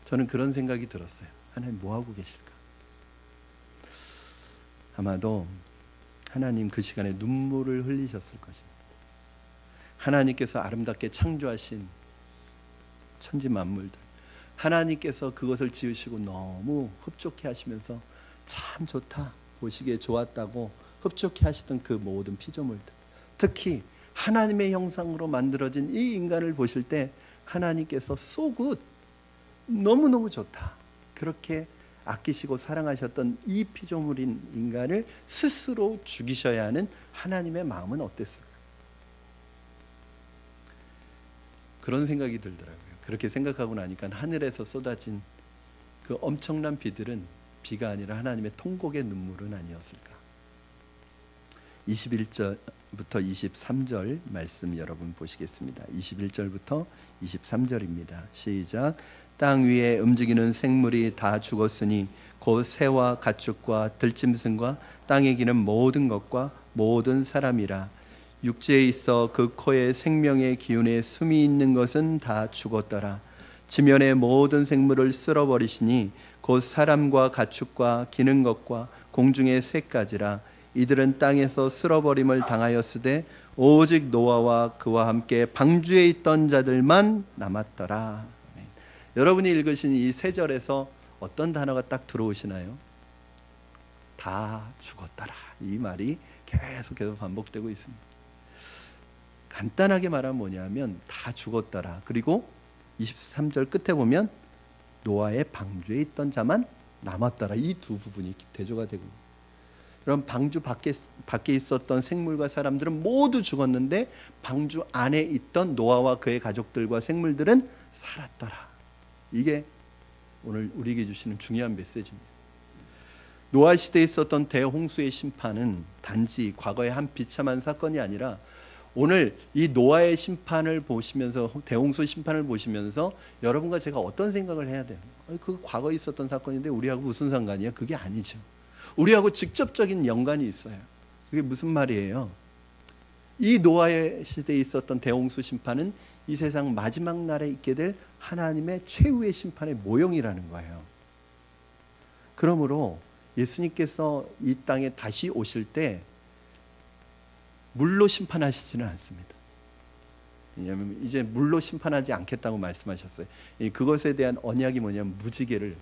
S1: 저는 그런 생각이 들었어요. 하나님 뭐하고 계실까? 아마도 하나님 그 시간에 눈물을 흘리셨을 것입니다. 하나님께서 아름답게 창조하신 천지 만물들, 하나님께서 그것을 지으시고 너무 흡족해 하시면서 참 좋다, 보시기에 좋았다고 흡족해 하시던 그 모든 피조물들, 특히 하나님의 형상으로 만들어진 이 인간을 보실 때 하나님께서 so good, 너무너무 좋다, 그렇게 아끼시고 사랑하셨던 이 피조물인 인간을 스스로 죽이셔야 하는 하나님의 마음은 어땠을까? 그런 생각이 들더라고요. 그렇게 생각하고 나니까 하늘에서 쏟아진 그 엄청난 비들은 비가 아니라 하나님의 통곡의 눈물은 아니었을까? 21절부터 23절 말씀 여러분 보시겠습니다. 21절부터 23절입니다. 시작. 땅 위에 움직이는 생물이 다 죽었으니 곧 새와 가축과 들짐승과 땅에 기는 모든 것과 모든 사람이라. 육지에 있어 그 코에 생명의 기운에 숨이 있는 것은 다 죽었더라. 지면의 모든 생물을 쓸어버리시니 곧 사람과 가축과 기는 것과 공중의 새까지라. 이들은 땅에서 쓸어버림을 당하였으되 오직 노아와 그와 함께 방주에 있던 자들만 남았더라. 여러분이 읽으신 이 세 절에서 어떤 단어가 딱 들어오시나요? 다 죽었더라. 이 말이 계속해서 반복되고 있습니다. 간단하게 말하면 뭐냐면 다 죽었더라. 그리고 23절 끝에 보면 노아의 방주에 있던 자만 남았더라. 이 두 부분이 대조가 되고, 그럼 방주 밖에 있었던 생물과 사람들은 모두 죽었는데 방주 안에 있던 노아와 그의 가족들과 생물들은 살았더라. 이게 오늘 우리에게 주시는 중요한 메시지입니다. 노아 시대에 있었던 대홍수의 심판은 단지 과거의 한 비참한 사건이 아니라 오늘 이 노아의 심판을 보시면서, 대홍수 심판을 보시면서 여러분과 제가 어떤 생각을 해야 돼요? 그 과거에 있었던 사건인데 우리하고 무슨 상관이야? 그게 아니죠. 우리하고 직접적인 연관이 있어요. 그게 무슨 말이에요? 이 노아의 시대에 있었던 대홍수 심판은 이 세상 마지막 날에 있게 될 하나님의 최후의 심판의 모형이라는 거예요. 그러므로 예수님께서 이 땅에 다시 오실 때 물로 심판하시지는 않습니다. 왜냐하면 이제 물로 심판하지 않겠다고 말씀하셨어요. 그것에 대한 언약이 뭐냐면 무지개를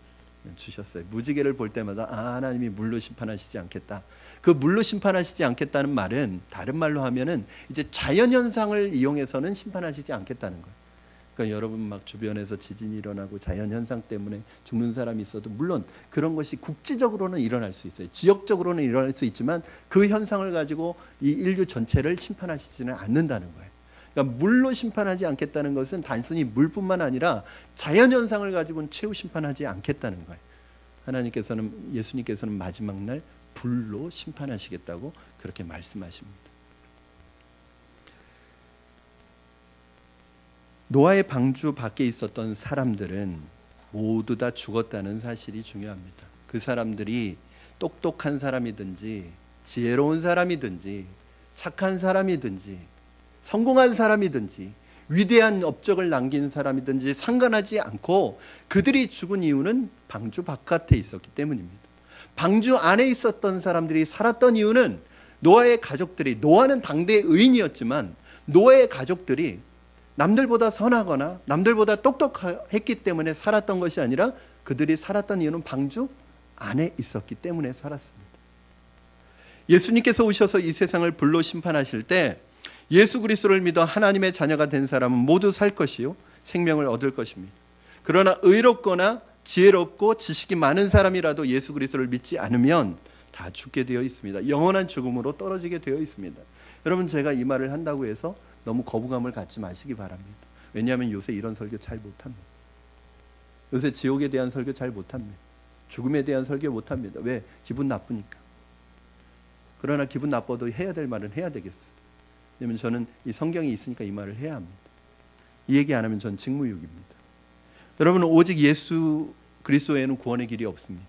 S1: 주셨어요. 무지개를 볼 때마다 하나님이 물로 심판하시지 않겠다. 그 물로 심판하시지 않겠다는 말은 다른 말로 하면은 이제 자연현상을 이용해서는 심판하시지 않겠다는 거예요. 그러니까 여러분 막 주변에서 지진이 일어나고 자연현상 때문에 죽는 사람이 있어도 물론 그런 것이 국지적으로는 일어날 수 있어요. 지역적으로는 일어날 수 있지만 그 현상을 가지고 이 인류 전체를 심판하시지는 않는다는 거예요. 그러니까 물로 심판하지 않겠다는 것은 단순히 물뿐만 아니라 자연현상을 가지고는 최후 심판하지 않겠다는 거예요. 하나님께서는, 예수님께서는 마지막 날 불로 심판하시겠다고 그렇게 말씀하십니다. 노아의 방주 밖에 있었던 사람들은 모두 다 죽었다는 사실이 중요합니다. 그 사람들이 똑똑한 사람이든지 지혜로운 사람이든지 착한 사람이든지 성공한 사람이든지 위대한 업적을 남긴 사람이든지 상관하지 않고 그들이 죽은 이유는 방주 바깥에 있었기 때문입니다. 방주 안에 있었던 사람들이 살았던 이유는 노아의 가족들이, 노아는 당대의 의인이었지만 노아의 가족들이 남들보다 선하거나 남들보다 똑똑했기 때문에 살았던 것이 아니라 그들이 살았던 이유는 방주 안에 있었기 때문에 살았습니다. 예수님께서 오셔서 이 세상을 불로 심판하실 때 예수 그리스도를 믿어 하나님의 자녀가 된 사람은 모두 살 것이요 생명을 얻을 것입니다. 그러나 의롭거나 지혜롭고 지식이 많은 사람이라도 예수 그리스도를 믿지 않으면 다 죽게 되어 있습니다. 영원한 죽음으로 떨어지게 되어 있습니다. 여러분, 제가 이 말을 한다고 해서 너무 거부감을 갖지 마시기 바랍니다. 왜냐하면 요새 이런 설교 잘 못합니다. 요새 지옥에 대한 설교 잘 못합니다. 죽음에 대한 설교 못합니다. 왜? 기분 나쁘니까. 그러나 기분 나빠도 해야 될 말은 해야 되겠어요. 왜냐하면 저는 이 성경이 있으니까 이 말을 해야 합니다. 이 얘기 안 하면 전 직무유기입니다. 여러분, 오직 예수 그리스도에는 구원의 길이 없습니다.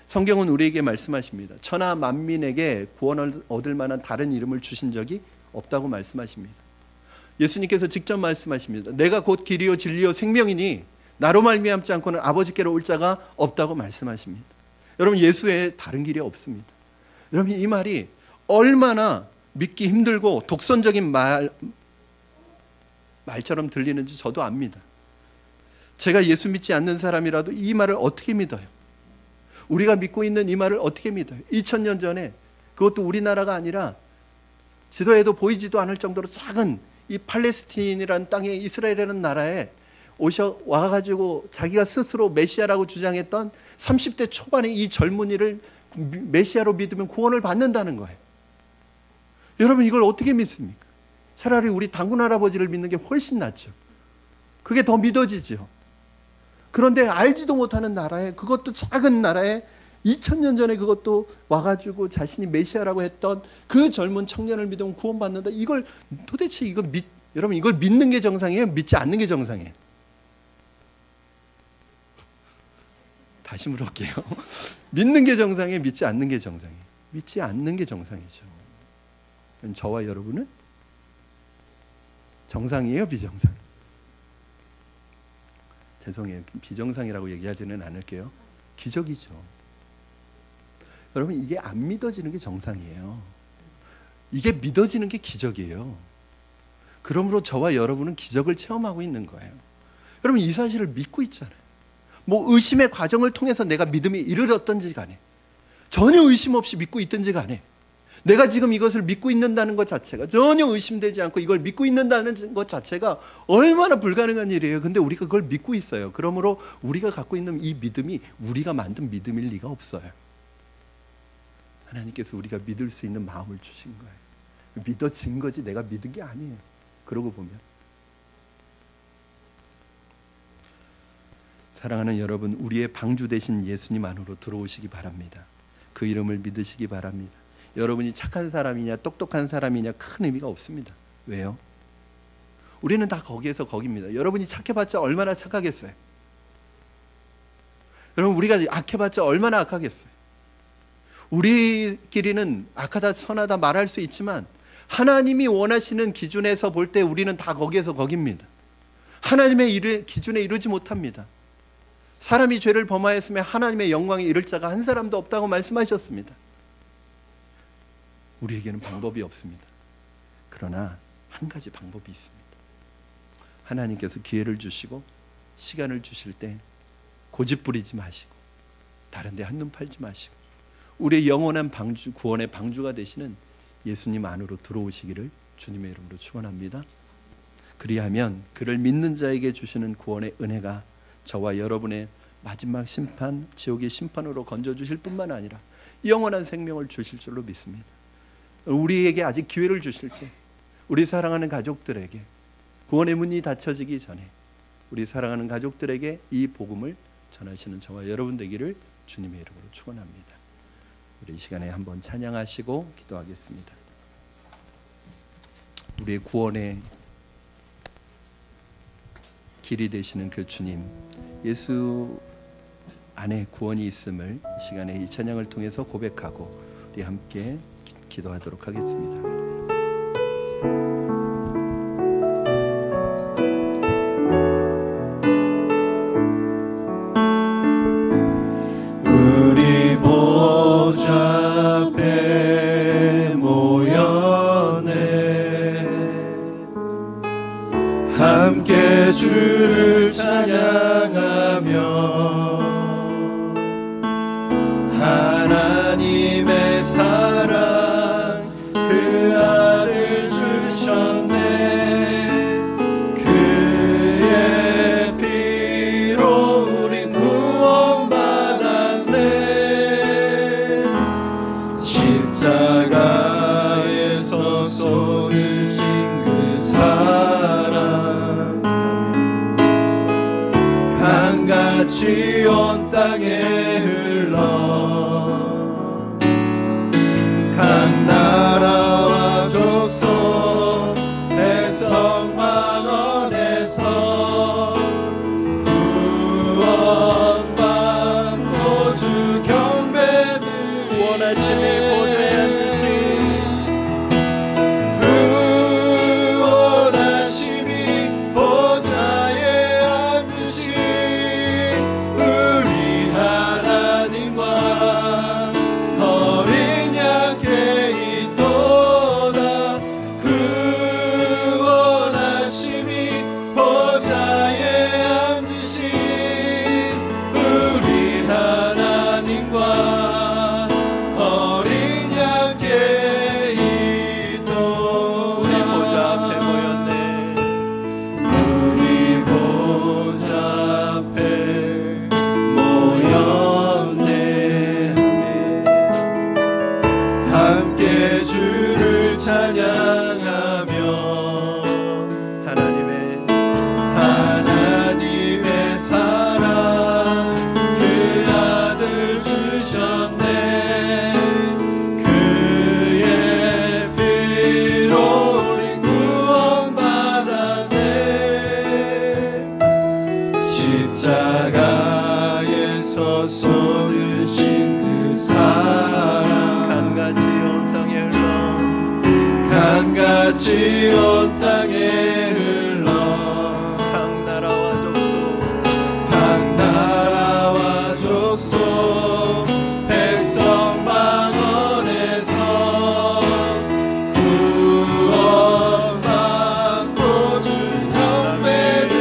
S1: 성경은 우리에게 말씀하십니다. 천하 만민에게 구원을 얻을 만한 다른 이름을 주신 적이 없다고 말씀하십니다. 예수님께서 직접 말씀하십니다. 내가 곧 길이요 진리요 생명이니 나로 말미암지 않고는 아버지께로 올 자가 없다고 말씀하십니다. 여러분, 예수 외에 다른 길이 없습니다. 여러분, 이 말이 얼마나 믿기 힘들고 독선적인 말처럼 들리는지 저도 압니다. 제가 예수 믿지 않는 사람이라도 이 말을 어떻게 믿어요? 우리가 믿고 있는 이 말을 어떻게 믿어요? 2000년 전에, 그것도 우리나라가 아니라 지도에도 보이지도 않을 정도로 작은 이 팔레스틴이라는 땅에, 이스라엘이라는 나라에 와가지고 자기가 스스로 메시아라고 주장했던 30대 초반의 이 젊은이를 메시아로 믿으면 구원을 받는다는 거예요. 여러분, 이걸 어떻게 믿습니까? 차라리 우리 단군 할아버지를 믿는 게 훨씬 낫죠. 그게 더 믿어지죠. 그런데 알지도 못하는 나라에, 그것도 작은 나라에 2000년 전에 그것도 와가지고 자신이 메시아라고 했던 그 젊은 청년을 믿으면 구원받는다. 이걸 도대체 여러분, 이걸 믿는 게 정상이에요? 믿지 않는 게 정상이에요? 다시 물어볼게요. 믿는 게 정상이에요? 믿지 않는 게 정상이에요? 믿지 않는 게 정상이죠. 저와 여러분은 정상이에요? 비정상이에요? 죄송해요. 비정상이라고 얘기하지는 않을게요. 기적이죠. 여러분, 이게 안 믿어지는 게 정상이에요. 이게 믿어지는 게 기적이에요. 그러므로 저와 여러분은 기적을 체험하고 있는 거예요. 여러분, 이 사실을 믿고 있잖아요. 뭐 의심의 과정을 통해서 내가 믿음이 이르렀던지 간에, 전혀 의심 없이 믿고 있든지 간에, 내가 지금 이것을 믿고 있는다는 것 자체가 전혀 의심되지 않고 이걸 믿고 있는다는 것 자체가 얼마나 불가능한 일이에요. 근데 우리가 그걸 믿고 있어요. 그러므로 우리가 갖고 있는 이 믿음이 우리가 만든 믿음일 리가 없어요. 하나님께서 우리가 믿을 수 있는 마음을 주신 거예요. 믿어진 거지 내가 믿은 게 아니에요. 그러고 보면, 사랑하는 여러분, 우리의 방주 되신 예수님 안으로 들어오시기 바랍니다. 그 이름을 믿으시기 바랍니다. 여러분이 착한 사람이냐 똑똑한 사람이냐 큰 의미가 없습니다. 왜요? 우리는 다 거기에서 거기입니다. 여러분이 착해봤자 얼마나 착하겠어요? 여러분, 우리가 악해봤자 얼마나 악하겠어요? 우리끼리는 악하다 선하다 말할 수 있지만 하나님이 원하시는 기준에서 볼 때 우리는 다 거기에서 거기입니다. 하나님의 기준에 이르지 못합니다. 사람이 죄를 범하였으면 하나님의 영광에 이를 자가 한 사람도 없다고 말씀하셨습니다. 우리에게는 방법이 없습니다. 그러나 한 가지 방법이 있습니다. 하나님께서 기회를 주시고 시간을 주실 때 고집 부리지 마시고 다른 데 한눈 팔지 마시고 우리의 영원한 방주, 구원의 방주가 되시는 예수님 안으로 들어오시기를 주님의 이름으로 축원합니다. 그리하면 그를 믿는 자에게 주시는 구원의 은혜가 저와 여러분의 마지막 심판, 지옥의 심판으로 건져주실 뿐만 아니라 영원한 생명을 주실 줄로 믿습니다. 우리에게 아직 기회를 주실 때 우리 사랑하는 가족들에게 구원의 문이 닫혀지기 전에 우리 사랑하는 가족들에게 이 복음을 전하시는 저와 여러분 되기를 주님의 이름으로 축원합니다. 우리 이 시간에 한번 찬양하시고 기도하겠습니다. 우리의 구원의 길이 되시는 그 주님, 예수 안에 구원이 있음을 이 시간에 이 찬양을 통해서 고백하고 우리 함께 기도하도록 하겠습니다.
S2: 우리 보좌 앞에 모였네. 함께 주를 찬양하며 하나님의 사랑 그 아들 주셨네. 그의 피로 우린 구원받았네. 십자가에서 쏟으신 그 사랑 강같이 온 땅에 흘러 각 나라와 족속 백성 만원에서 구원받고 주 경배드리네.
S1: 구원하심의 보좌에 앉으신
S2: 구원하심이 보좌에 앉으신 우리 하나님과 어린 양께 있도다. 구원하심이 보좌에 앉으신 우리 하나님과 어린 양께 있도다.
S1: 우리 보좌 앞에 모였네.
S2: 우리 보좌 앞에 모였네. 함께 주를 찬양하며 하나님의 사랑 그 아들 주셨네. 그의 피로 우린 구원받았네. 십자가에서 쏟으신 그 사랑 강같이 온 땅에 흘러 강같이 온 땅에 흘러 각 나라와 족속 백성 만원에서 구원받고 주 경배를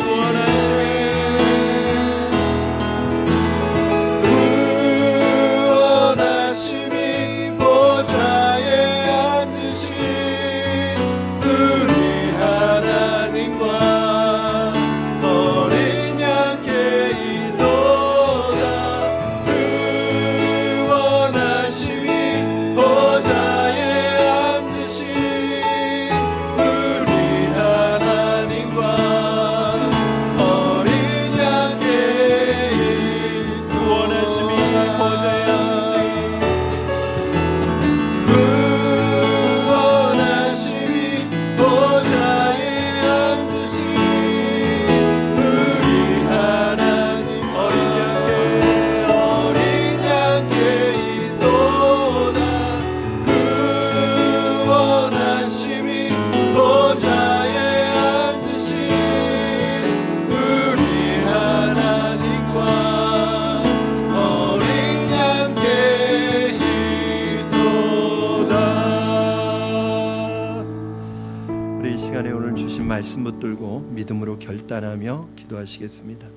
S2: 원하시네.
S1: 말씀 붙들고 믿음으로 결단하며 기도하시겠습니다.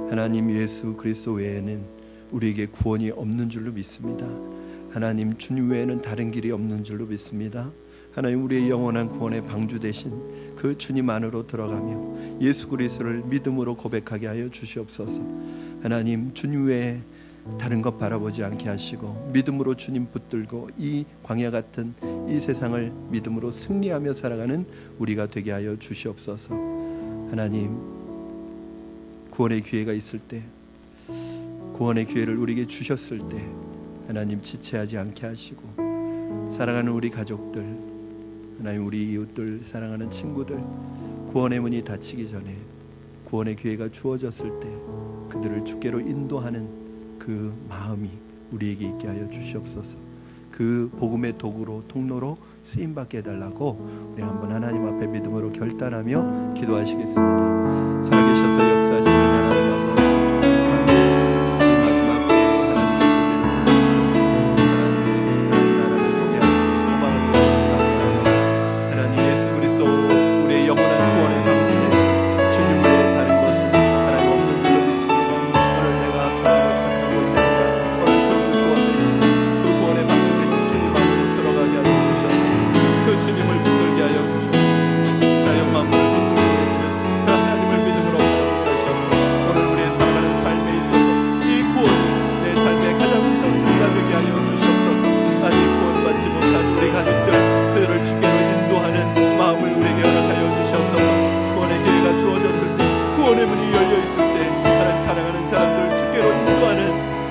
S1: 하나님, 예수 그리스도 외에는 우리에게 구원이 없는 줄로 믿습니다. 하나님, 주님 외에는 다른 길이 없는 줄로 믿습니다. 하나님, 우리의 영원한 구원의 방주 되신 그 주님 안으로 들어가며 예수 그리스도를 믿음으로 고백하게 하여 주시옵소서. 하나님, 주님 외에 다른 것 바라보지 않게 하시고 믿음으로 주님 붙들고 이 광야 같은 이 세상을 믿음으로 승리하며 살아가는 우리가 되게 하여 주시옵소서. 하나님, 구원의 기회가 있을 때, 구원의 기회를 우리에게 주셨을 때 하나님 지체하지 않게 하시고, 사랑하는 우리 가족들, 하나님 우리 이웃들, 사랑하는 친구들, 구원의 문이 닫히기 전에 구원의 기회가 주어졌을 때 그들을 주께로 인도하는 그 마음이 우리에게 있게 하여 주시옵소서. 그 복음의 도구로, 통로로 쓰임받게 해달라고 우리 한번 하나님 앞에 믿음으로 결단하며 기도하시겠습니다. 살아계셔서 역사하시는 하나님 아버지, 마지막 때 하나님께서 나라를 보게 하시고 소망을 주시고 감사합니다. 하나님, 예수 그리스도 우리의 영원한 구원의 방주 되신 주님 외에 다른 것은 하나님 없는 줄로 믿습니다. 오늘 내가 선하고 착한 곳에니까 오늘 그 구원 되신, 그 구원의 방주 되신 주님 안으로 들어가게 하여 주시옵소서. 그 주님을 붙들게 하여 주시옵소서. 자연 만물을 붙들고 계시는 그 하나님을 믿음으로 바라보게 하셔서 오늘 우리의 살아가는 삶에 있어서 이 구원이 내 삶의 가장 우선순위가 되게 하여 주시옵소서. 아직 구원받지 못한 우리 가족들, 그들을 주께로 인도하는 마음을 우리에게 허락하여 주시옵소서. 구원의 기회가 주어졌을 때, 구원의 문이 열려 있을 때 하나님 사랑하는 사람들 주께로 인도하는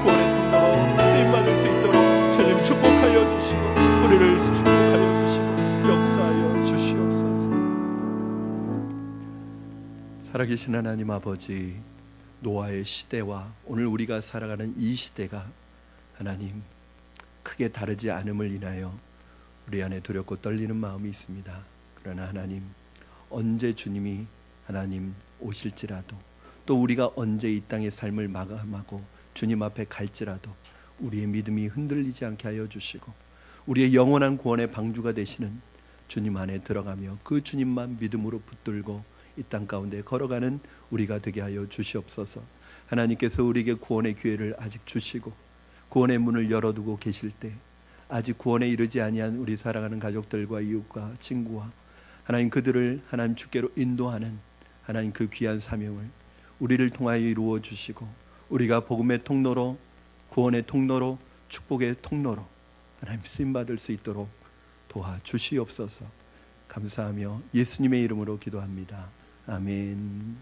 S1: 구원의 통로로 쓰임받을 수 있도록 주님 축복하여 주시고, 우리를 축복하여 주시고 역사하여 주시옵소서. 살아계신 하나님 아버지, 노아의 시대와 오늘 우리가 살아가는 이 시대가 하나님 크게 다르지 않음을 인하여 우리 안에 두렵고 떨리는 마음이 있습니다. 그러나 하나님, 언제 주님이 하나님 오실지라도, 또 우리가 언제 이 땅의 삶을 마감하고 주님 앞에 갈지라도 우리의 믿음이 흔들리지 않게 하여 주시고, 우리의 영원한 구원의 방주가 되시는 주님 안에 들어가며 그 주님만 믿음으로 붙들고 이 땅 가운데 걸어가는 우리가 되게 하여 주시옵소서. 하나님께서 우리에게 구원의 기회를 아직 주시고 구원의 문을 열어두고 계실 때, 아직 구원에 이르지 아니한 우리 사랑하는 가족들과 이웃과 친구와 하나님, 그들을 하나님 주께로 인도하는 하나님 그 귀한 사명을 우리를 통하여 이루어 주시고, 우리가 복음의 통로로, 구원의 통로로, 축복의 통로로 하나님 쓰임받을 수 있도록 도와주시옵소서. 감사하며 예수님의 이름으로 기도합니다. 아멘.